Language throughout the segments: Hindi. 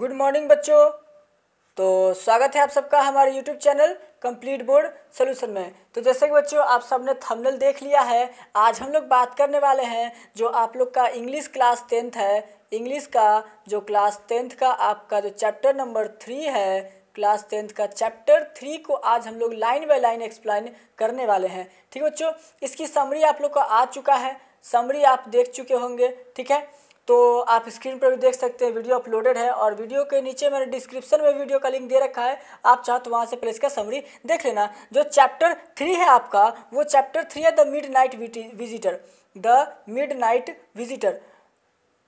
गुड मॉर्निंग बच्चों। तो स्वागत है आप सबका हमारे YouTube channel complete board solution में। तो जैसे कि बच्चों आप सबने थंबनेल देख लिया है, आज हम लोग बात करने वाले हैं जो आप लोग का इंग्लिश क्लास 10th है। इंग्लिश का जो क्लास 10th का आपका जो चैप्टर नंबर 3 है, क्लास 10th का चैप्टर 3 को आज हम लोग लाइन बाय लाइन एक्सप्लेन करने वाले हैं। ठीक है बच्चों, इसकी समरी आप लोग को आ चुका है, समरी आप देख चुके होंगे। ठीक है, तो आप स्क्रीन पर भी देख सकते हैं, वीडियो अपलोडेड है और वीडियो के नीचे मैंने डिस्क्रिप्शन में वीडियो का लिंक दे रखा है, आप चाहो तो वहाँ से पहले इसका समरी देख लेना। जो चैप्टर 3 है आपका, वो चैप्टर 3 है the midnight visitor, the midnight visitor.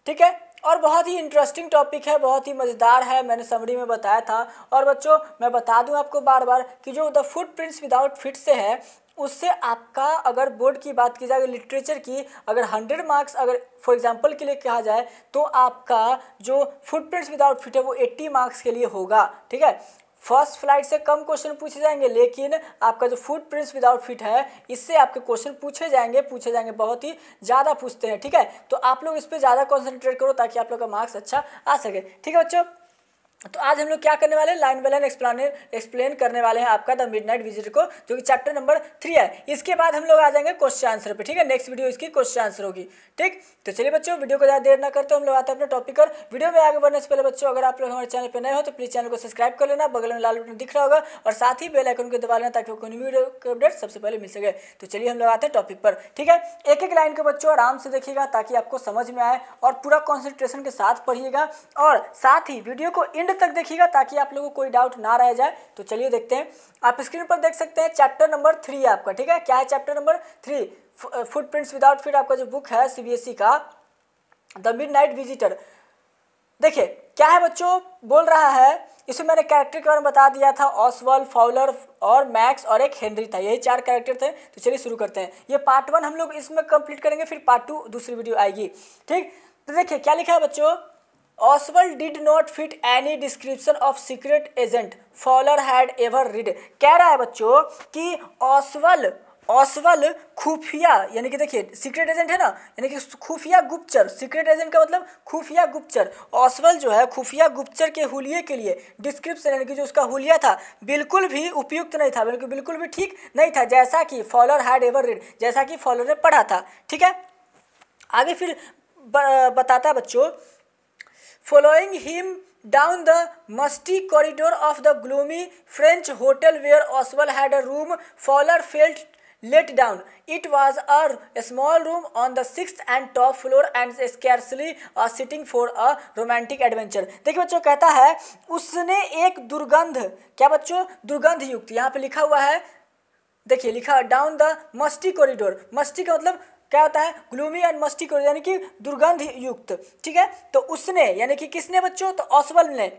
ठीक है, और बहुत ही इंटरेस्टिंग टॉपिक है, बहुत ही मज़ेदार है, मैंने समरी में बताया था। और बच्चों मैं बता दूं आपको बार बार कि जो द फुटप्रिंट्स विदाउट फिट से है, उससे आपका अगर बोर्ड की बात की जाए, लिटरेचर की, अगर 100 मार्क्स अगर फॉर एग्जांपल के लिए कहा जाए तो आपका जो फुटप्रिंट्स विदाउट फिट है वो 80 मार्क्स के लिए होगा। ठीक है, फर्स्ट फ्लाइट से कम क्वेश्चन पूछे जाएंगे, लेकिन आपका जो फुटप्रिंट्स विदाउट फिट है इससे आपके क्वेश्चन पूछे जाएंगे, बहुत ही ज़्यादा पूछते हैं। ठीक है, तो आप लोग इस पर ज़्यादा कॉन्सेंट्रेट करो ताकि आप लोग का मार्क्स अच्छा आ सके। ठीक है बच्चों, तो आज हम लोग क्या करने वाले हैं, लाइन बाय लाइन एक्सप्लेन करने वाले हैं आपका द मिडनाइट विजिटर को, जो कि चैप्टर नंबर 3 है। इसके बाद हम लोग आ जाएंगे क्वेश्चन आंसर पे। ठीक है, नेक्स्ट वीडियो इसकी क्वेश्चन आंसर होगी। ठीक, तो चलिए बच्चों वीडियो को ज़्यादा देर ना करते हम लोग आते हैं अपने टॉपिक पर। वीडियो में आगे बढ़ने से पहले बच्चों अगर आप लोग हमारे चैनल पर नए हो तो प्लीज़ चैनल को सब्सक्राइब कर लेना, बगल में लाल बटन दिख रहा होगा और साथ ही बेल आइकन को दबा लेना ताकि कोई वीडियो के अपडेट सबसे पहले मिल सके। तो चलिए हम लोग आते हैं टॉपिक पर। ठीक है, एक एक लाइन को बच्चों आराम से देखिएगा ताकि आपको समझ में आए और पूरा कॉन्सेंट्रेशन के साथ पढ़िएगा और साथ ही वीडियो को एंड तक देखिएगा ताकि आप लोगों को कोई डाउट ना रह जाए। तो चलिए देखते हैं, आप स्क्रीन पर देख सकते हैं चैप्टर नंबर 3 है आपका। ठीक है, क्या है chapter number 3? Footprints without fit आपका जो बुक है सीबीएसई का, द मिडनाइट विजिटर। देखिए क्या है बच्चों, बोल रहा है, इसमें मैंने कैरेक्टर के बारे में बता दिया था, ऑसवाल्ड, फाउलर और मैक्स और एक हेनरी था, यही 4 कैरेक्टर थे। तो चलिए शुरू करते हैं। ये पार्ट 1 हम लोग इसमें कंप्लीट करेंगे, फिर पार्ट 2 दूसरी वीडियो आएगी। ठीक, तो देखिए क्या लिखा है बच्चों, Oswald did not fit any description of secret agent Fowler had ever read। कह रहा है बच्चों कि ऑसवल खुफिया, यानी कि देखिए सीक्रेट एजेंट है ना, यानी कि खुफिया गुप्तचर, सीक्रेट एजेंट का मतलब खुफिया गुप्तचर। ऑसवल जो है खुफिया गुप्तचर के हुलिये के लिए डिस्क्रिप्शन, यानी कि जो उसका हुलिया था बिल्कुल भी उपयुक्त नहीं था, बिल्कुल भी ठीक नहीं था, जैसा कि फॉलर हैड एवर रीड, जैसा कि फॉलर ने पढ़ा था। ठीक है, आगे फिर बताता है बच्चों, following him down the musty corridor of the gloomy French hotel where Oswald had a room, Fowler felt let down. It was a small room on the 6th and top floor and scarcely a sitting for a romantic adventure। देखिए बच्चों कहता है उसने एक दुर्गंध, क्या बच्चों, दुर्गंध युक्त, यहाँ पे लिखा हुआ है, देखिए लिखा down the musty corridor. Musty का मतलब क्या होता है, ग्लूमी एंड मस्टी कॉरिडोर, यानी कि दुर्गंध युक्त। ठीक है, तो उसने यानी कि किसने बच्चों, तो ऑसवल्ड ने,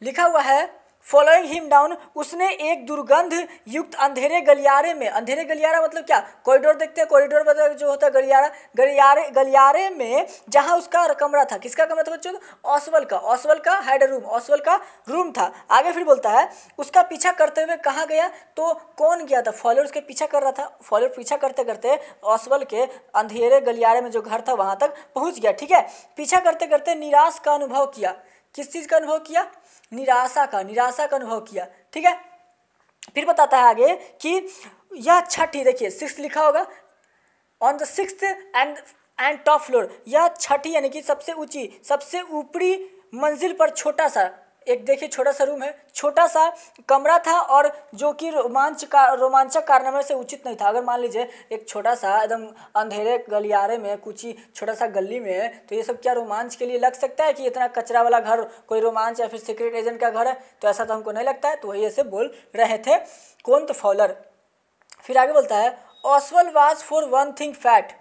लिखा हुआ है फॉलोइंग हिम डाउन, उसने एक दुर्गंध युक्त अंधेरे गलियारे में, अंधेरे गलियारा मतलब क्या, कॉरिडोर देखते हैं, कॉरिडोर मतलब जो होता है गलियारा, गलियारे में जहां उसका कमरा था, किसका कमरा था बच्चों, ऑसवल्ड का हैड रूम, ऑसवल्ड का रूम था। आगे फिर बोलता है उसका पीछा करते हुए कहाँ गया, तो कौन गया था, फॉलोअर उसके पीछा कर रहा था, फॉलोअर पीछा करते करते ऑसवल्ड के अंधेरे गलियारे में जो घर था वहां तक पहुंच गया। ठीक है, पीछा करते करते निराश का अनुभव किया, किस चीज़ का अनुभव किया, निराशा का अनुभव किया। ठीक है, फिर बताता है आगे कि यह छठी, देखिए 6 लिखा होगा, on the 6th and top floor, यह छठी यानी कि सबसे ऊंची, सबसे ऊपरी मंजिल पर छोटा सा एक, देखिए छोटा सा रूम है, छोटा सा कमरा था और जो कि रोमांचक कारनामे से उचित नहीं था। अगर मान लीजिए एक छोटा सा एकदम अंधेरे गलियारे में कुछ छोटा सा गली में, तो ये सब क्या रोमांच के लिए लग सकता है कि इतना कचरा वाला घर कोई रोमांच या फिर सीक्रेट एजेंट का घर है, तो ऐसा तो हमको नहीं लगता है। तो वही ऐसे बोल रहे थे कौन, तो फॉलर। फिर आगे बोलता है Oswald was for one thing fat,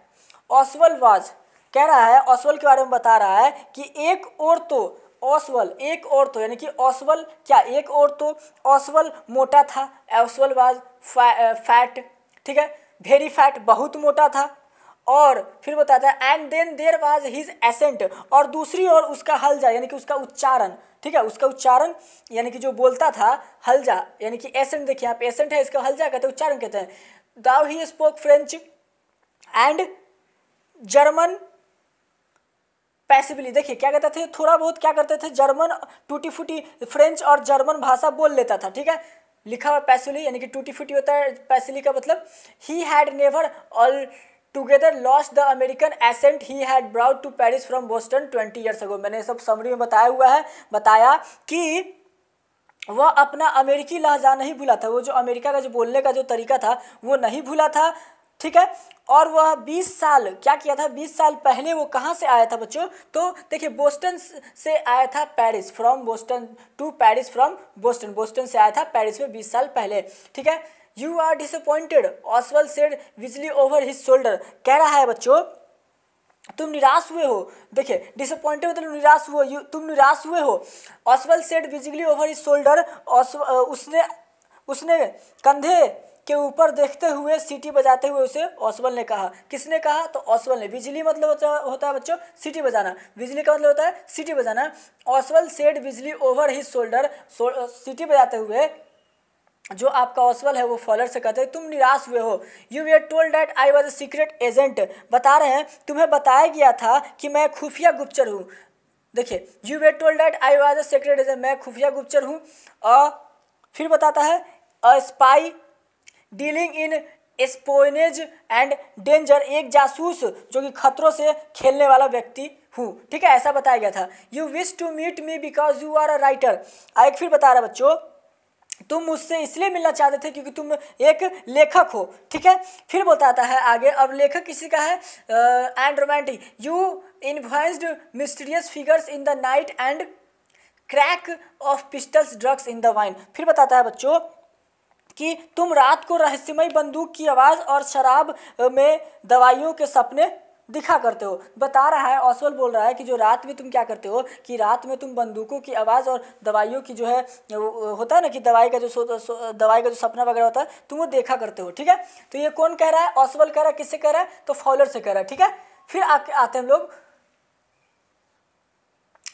Oswald was, कह रहा है ऑसवल्ड के बारे में बता रहा है कि एक और तो ऑसवल्ड, एक और तो यानी कि ऑसवल्ड क्या, एक और तो ऑसवल्ड मोटा था, ऑसवल्ड वाज फैट। ठीक है, वेरी फैट, बहुत मोटा था। और फिर बताता है and then there was his accent, और दूसरी ओर उसका हलजा यानी कि उसका उच्चारण। ठीक है, उसका उच्चारण यानी कि जो बोलता था, हलजा यानी कि एसेंट, देखिए यहाँ पे एसेंट है, इसका हलजा कहते हैं, उच्चारण कहते हैं। Though he spoke French and German passively. देखिए क्या कहते थे, थोड़ा बहुत क्या करते थे, जर्मन टूटी फूटी फ्रेंच और जर्मन भाषा बोल लेता था, ठीक है। लिखा हुआ पैसिवली यानी कि टूटी फूटी होता है पैसिवली का मतलब। He had never altogether lost the American accent he had brought to Paris from Boston 20 years ago. मैंने सब समरी में बताया हुआ है, बताया कि वह अपना अमेरिकी लहजा नहीं भूला था, वो जो अमेरिका का जो बोलने का जो तरीका था वो नहीं भूला था, ठीक है। और वह 20 साल क्या किया था, 20 साल पहले वो कहाँ से आया था बच्चों, तो देखिए बोस्टन से आया था Paris, from Boston to Paris from Boston, Boston से आया था पेरिस में 20 साल पहले, ठीक है। यू आर डिसअपॉइंटेड ऑसवेल्ड सेड विजली ओवर हिज शोल्डर। कह रहा है बच्चों तुम निराश हुए हो। देखिए डिसअपॉइंटेड मतलब निराश हुए, तुम निराश हुए हो। ऑसवेल्ड सेड विजिली ओवर हिज शोल्डर, उसने कंधे के ऊपर देखते हुए सीटी बजाते हुए उसे ऑसवेल्ड ने कहा। किसने कहा, तो ऑसवेल्ड ने। विजिली मतलब होता है बच्चों सीटी बजाना, विजिली का मतलब होता है सीटी बजाना। ऑसवेल्ड सेड विजिली ओवर हिज शोल्डर, सीटी बजाते हुए जो आपका ऑसवेल्ड है वो फॉलर से कहते हैं तुम निराश हुए हो। You were told that I was a secret agent, बता रहे हैं तुम्हें बताया गया था कि मैं खुफिया गुप्तचर हूँ। देखिए you were told that I was a secret agent, मैं खुफिया गुप्तचर हूँ। फिर बताता है a spy dealing in espionage and danger, एक जासूस जो कि खतरों से खेलने वाला व्यक्ति हूँ, ठीक है, ऐसा बताया गया था। You wish to meet me because you are a writer. एक फिर बता रहा बच्चों तुम मुझसे इसलिए मिलना चाहते थे क्योंकि तुम एक लेखक हो, ठीक है। फिर बताता है आगे, अब लेखक किसी का है, and romantic you influenced mysterious figures in the night and crack of pistols drugs in the wine. फिर बताता है बच्चों कि तुम रात को रहस्यमय बंदूक की आवाज़ और शराब में दवाइयों के सपने दिखा करते हो। बता रहा है ऑसवेल्ड बोल रहा है कि जो रात में तुम क्या करते हो कि रात में तुम बंदूकों की आवाज़ और दवाइयों की जो है होता है ना कि दवाई का जो सपना वगैरह होता है तुम वो देखा करते हो, ठीक है। तो ये कौन कह रहा है, ऑसवेल्ड कह रहा है। किससे कह रहा है, तो फॉलर से कह रहा है, ठीक है। फिर आते हैं हम लोग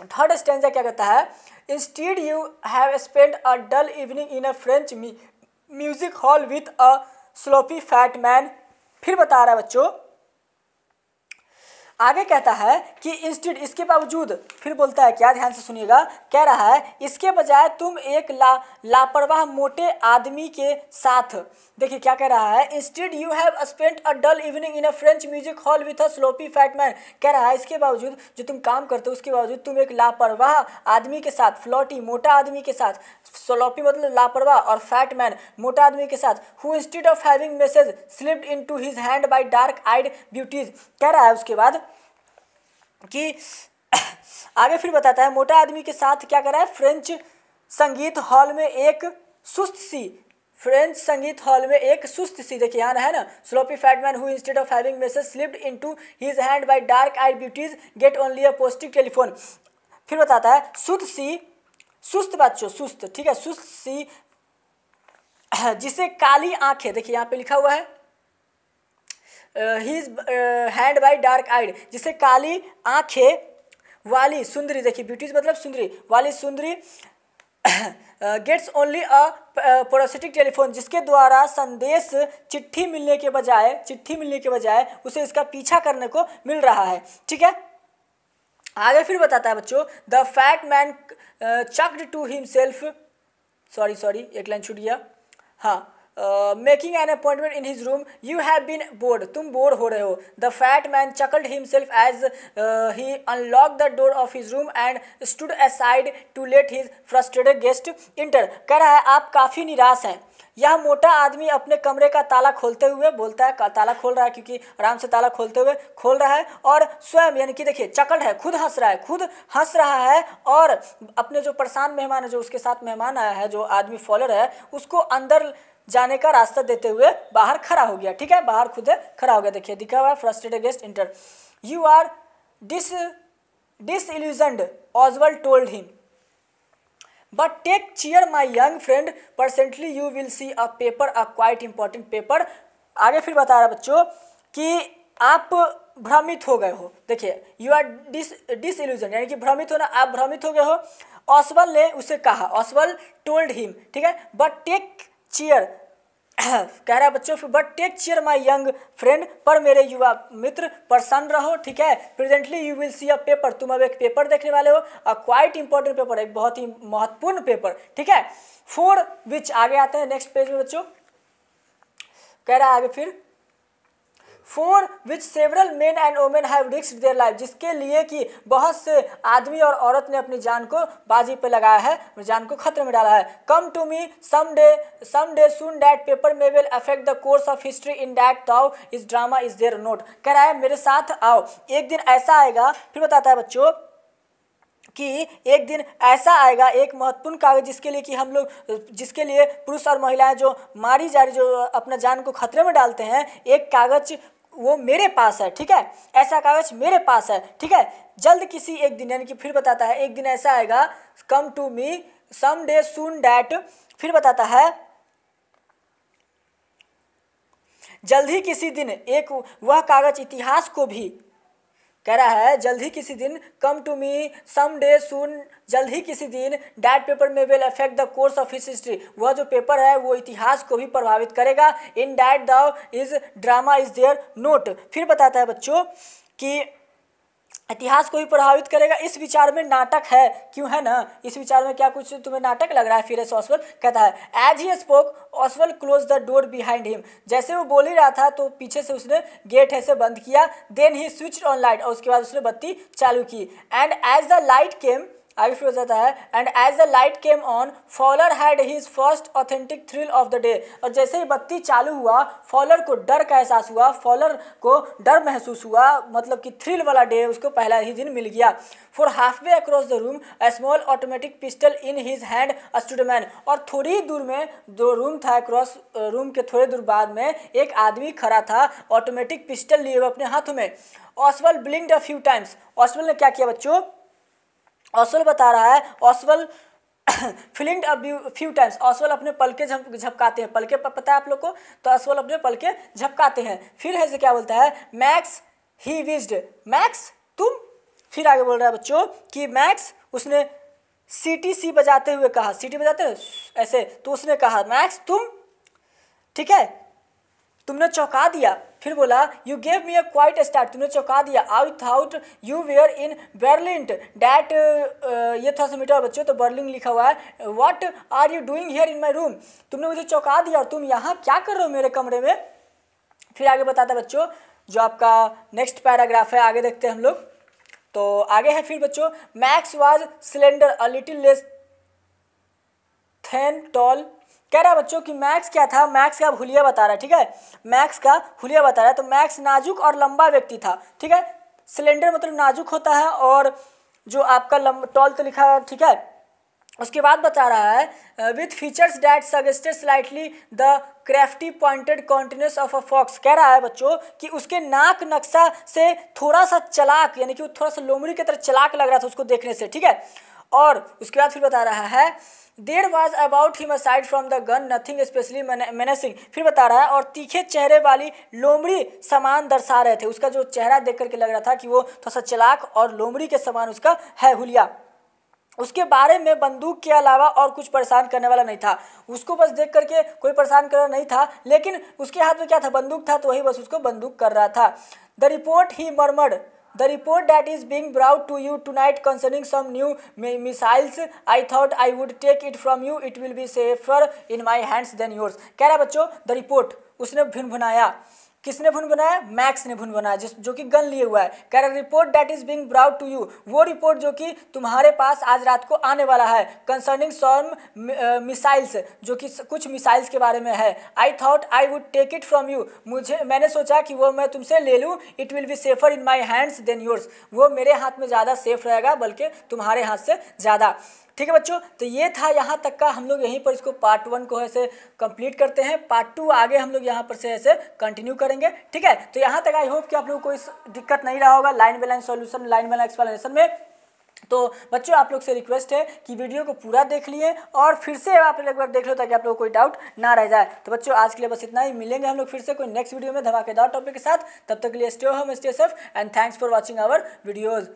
थर्ड स्टैंजा क्या कहता है, instead you have spend a dull evening in a French music hall with a sloppy fat man. फिर बता रहा है बच्चों आगे कहता है कि इंस्टीड इसके बावजूद, फिर बोलता है क्या, ध्यान से सुनिएगा, कह रहा है इसके बजाय तुम एक लापरवाह मोटे आदमी के साथ। देखिए क्या कह रहा है, instead you have spent a dull evening in a French music hall with a sloppy fat man. कह रहा है इसके बावजूद जो तुम काम करते हो उसके बावजूद तुम एक लापरवाह आदमी के साथ, फ्लॉटी मोटा आदमी के साथ, स्लोपी मतलब लापरवाह और फैट मैन मोटा आदमी के साथ, who instead of having message slipped into his hand by dark eyed beauties. कह रहा है उसके बाद कि आगे फिर बताता है मोटा आदमी के साथ क्या कर रहा है, फ्रेंच संगीत हॉल में एक सुस्त सी, देखिए यहाँ है ना, sloppy fat man who instead of having message slipped into his hand by dark eyed beauties get only a plastic telephone. फिर बताता है सुस्त बच्चों, सुस्त, ठीक है, सुस्त सी जिसे काली आंखें, देखिए यहाँ पे लिखा हुआ है हिज हैंड बाय डार्क आइड, जिसे काली आंखें वाली सुंदरी, देखिए ब्यूटीज मतलब सुंदरी वाली सुंदरी गेट्स ओनली अ पोरोसिटिक टेलीफोन, जिसके द्वारा संदेश चिट्ठी मिलने के बजाय उसे इसका पीछा करने को मिल रहा है, ठीक है। आगे फिर बताता है बच्चों the fat man chuckled to himself, sorry एक लाइन छूट गया, हाँ, making an appointment in his room, you have been bored, तुम बोर हो रहे हो। The fat man chuckled himself as he unlock the door of his room and stood aside to let his frustrated guest enter. कह रहा है आप काफ़ी निराश हैं। यह मोटा आदमी अपने कमरे का ताला खोलते हुए बोलता है, ताला खोल रहा है क्योंकि आराम से ताला खोलते हुए खोल रहा है, और स्वयं यानी कि देखिए चकल्ड है, खुद हंस रहा है और अपने जो परेशान मेहमान है, जो उसके साथ मेहमान आया है, जो आदमी फॉलोअर है, उसको अंदर जाने का रास्ता देते हुए बाहर खड़ा हो गया, ठीक है, बाहर खुद खड़ा हो गया। देखिए दिखा हुआ है frustrated guest enter. You are disillusioned, Oswald told him. But take cheer, my young friend. Presently you will see a paper, a quite important paper. आगे फिर बता रहा बच्चों कि आप भ्रमित हो गए हो। देखिए यू आर डिसइल्यूजन यानी कि भ्रमित होना, आप भ्रमित हो गए हो। ऑसवेल्ड ने उसे कहा, ऑसवेल्ड टोल्ड हिम, ठीक है, बट टेक चीयर कह रहा है बच्चों but take chair my young friend, पर मेरे युवा मित्र प्रसन्न रहो, ठीक है। Presently you will see a paper, तुम अब एक पेपर देखने वाले हो, अ क्वाइट इंपॉर्टेंट पेपर, एक बहुत ही महत्वपूर्ण पेपर, ठीक है। फॉर विच, आगे आते हैं नेक्स्ट पेज में बच्चों, कह रहा है आगे फिर for which several men and women have risked their life, जिसके लिए कि बहुत से आदमी और औरत ने अपनी जान को बाजी पे लगाया है, जान को खतरे में डाला है। Come to me some day soon that paper may will affect the course of history in that though is drama is there note, कह रहा है मेरे साथ आओ, एक दिन ऐसा आएगा, फिर बताता है बच्चों कि एक दिन ऐसा आएगा, एक महत्वपूर्ण कागज जिसके लिए कि हम लोग, जिसके लिए पुरुष और महिलाएं जो मारी जा रही, जो अपना जान को खतरे में डालते हैं, एक कागज वो मेरे पास है, ठीक है, ऐसा कागज मेरे पास है, ठीक है। जल्द किसी एक दिन, यानी कि फिर बताता है एक दिन ऐसा आएगा, come to me some day soon that, फिर बताता है जल्द ही किसी दिन एक वह कागज इतिहास को भी, कह रहा है जल्द ही किसी दिन, कम टू मी सम डे सून, जल्द ही किसी दिन, डैट पेपर में will affect the course of his history, वह जो पेपर है वो इतिहास को भी प्रभावित करेगा। In that the is drama is there note, फिर बताता है बच्चों कि इतिहास को भी प्रभावित करेगा, इस विचार में नाटक है, क्यों है ना, इस विचार में क्या कुछ तुम्हें नाटक लग रहा है, फिर ऑसवेल्ड कहता है as he spoke Oswald close the door behind him, जैसे वो बोल ही रहा था तो पीछे से उसने गेट ऐसे बंद किया, then he switch on light, और उसके बाद उसने बत्ती चालू की, and as the light came, आगे फिर हो जाता है and as the light came on Fowler had his first authentic thrill of the day, और जैसे ही बत्ती चालू हुआ फॉलर को डर का एहसास हुआ, फॉलर को डर महसूस हुआ, मतलब कि थ्रिल वाला डे उसको पहला ही दिन मिल गया। For half way across the room a small automatic pistol in his hand stood man, और थोड़ी दूर में जो रूम था, अक्रॉस रूम के थोड़े दूर बाद में एक आदमी खड़ा था ऑटोमेटिक पिस्टल लिए हुए अपने हाथों में। ऑसवेल्ड ब्लिंक्ड अ फ्यू टाइम्स, ऑसवेल्ड ने क्या किया बच्चों, ऑसवेल्ड बता रहा है, ऑसवेल्ड फ्लिंक्ड अ फ्यू टाइम्स, ऑसवेल्ड अपने पलके झपकाते हैं, पलके पता है आप लोग को, तो ऑसवेल्ड अपने पलके झपकाते हैं। फिर है से क्या बोलता है, मैक्स ही विज्ड, मैक्स तुम, फिर आगे बोल रहा है बच्चों कि मैक्स, उसने सीटी बजाते हुए कहा, सीटी बजाते हैं ऐसे, तो उसने कहा मैक्स तुम, ठीक है, तुमने चौंका दिया। फिर बोला you gave me a quite start, तुमने चौंका दिया, I thought you were in Berlin that, ये थोड़ा सा मीठा बच्चों, तो बर्लिन लिखा हुआ है, what are you doing here in my room, तुमने मुझे चौंका दिया और तुम यहाँ क्या कर रहे हो मेरे कमरे में। फिर आगे बताता है बच्चों, जो आपका नेक्स्ट पैराग्राफ है, आगे देखते हैं हम लोग, तो आगे है फिर बच्चों, Max was slender a little less than tall, कह रहा है बच्चों कि मैक्स क्या था, मैक्स का हुलिया बता रहा है, ठीक है, मैक्स का हुलिया बता रहा है, तो मैक्स नाजुक और लंबा व्यक्ति था, ठीक है, सिलेंडर मतलब नाजुक होता है, और जो आपका टॉल तो लिखा है, ठीक है। उसके बाद बता रहा है with features that suggested slightly the crafty pointed continuous of a fox, कह रहा है बच्चों कि उसके नाक नक्शा से थोड़ा सा चलाक, यानी कि वो थोड़ा सा लोमड़ी की तरह चलाक लग रहा था उसको देखने से, ठीक है। और उसके बाद फिर बता रहा है there was about him aside from the gun nothing specially menacing, फिर बता रहा है और तीखे चेहरे वाली लोमड़ी समान दर्शा रहे थे, उसका जो चेहरा देख करके लग रहा था कि वो थोड़ा सा चलाक और लोमड़ी के समान उसका है हुलिया। उसके बारे में बंदूक के अलावा और कुछ परेशान करने वाला नहीं था, उसको बस देख करके कोई परेशान करना नहीं था, लेकिन उसके हाथ में क्या था, बंदूक था, तो वही बस उसको बंदूक कर रहा था। The report he murmured, the report that is being brought to you tonight concerning some new missiles, I thought I would take it from you, it will be safer in my hands than yours, कह रहा है बच्चों द रिपोर्ट, उसने भुनभुनाया, किसने भुनभुनाया, मैक्स ने भुनभुनाया, जो कि गन लिए हुआ है, कह रहा report that is being brought to you, वो रिपोर्ट जो कि तुम्हारे पास आज रात को आने वाला है, कंसर्निंग सम मिसाइल्स, जो कि कुछ मिसाइल्स के बारे में है। I thought I would take it from you, मैंने सोचा कि वो मैं तुमसे ले लूँ, it will be safer in my hands than yours, वो मेरे हाथ में ज़्यादा सेफ रहेगा बल्कि तुम्हारे हाथ से ज़्यादा। ठीक है बच्चों, तो ये था यहाँ तक का, हम लोग यहीं पर इसको पार्ट 1 को ऐसे कंप्लीट करते हैं, पार्ट 2 आगे हम लोग यहाँ पर से ऐसे कंटिन्यू करेंगे। ठीक है, तो यहाँ तक आई होप कि आप लोगों को कोई दिक्कत नहीं रहा होगा line by line solution, line by line explanation में। तो बच्चों आप लोग से रिक्वेस्ट है कि वीडियो को पूरा देख लिए और फिर से आप एक बार देख लो ताकि आप लोगों को कोई डाउट ना रह जाए। तो बच्चों आज के लिए बस इतना ही, मिलेंगे हम लोग फिर से कोई नेक्स्ट वीडियो में धमाकेदार टॉपिक के साथ, तब तक के लिए stay home stay safe and thanks for watching our videos.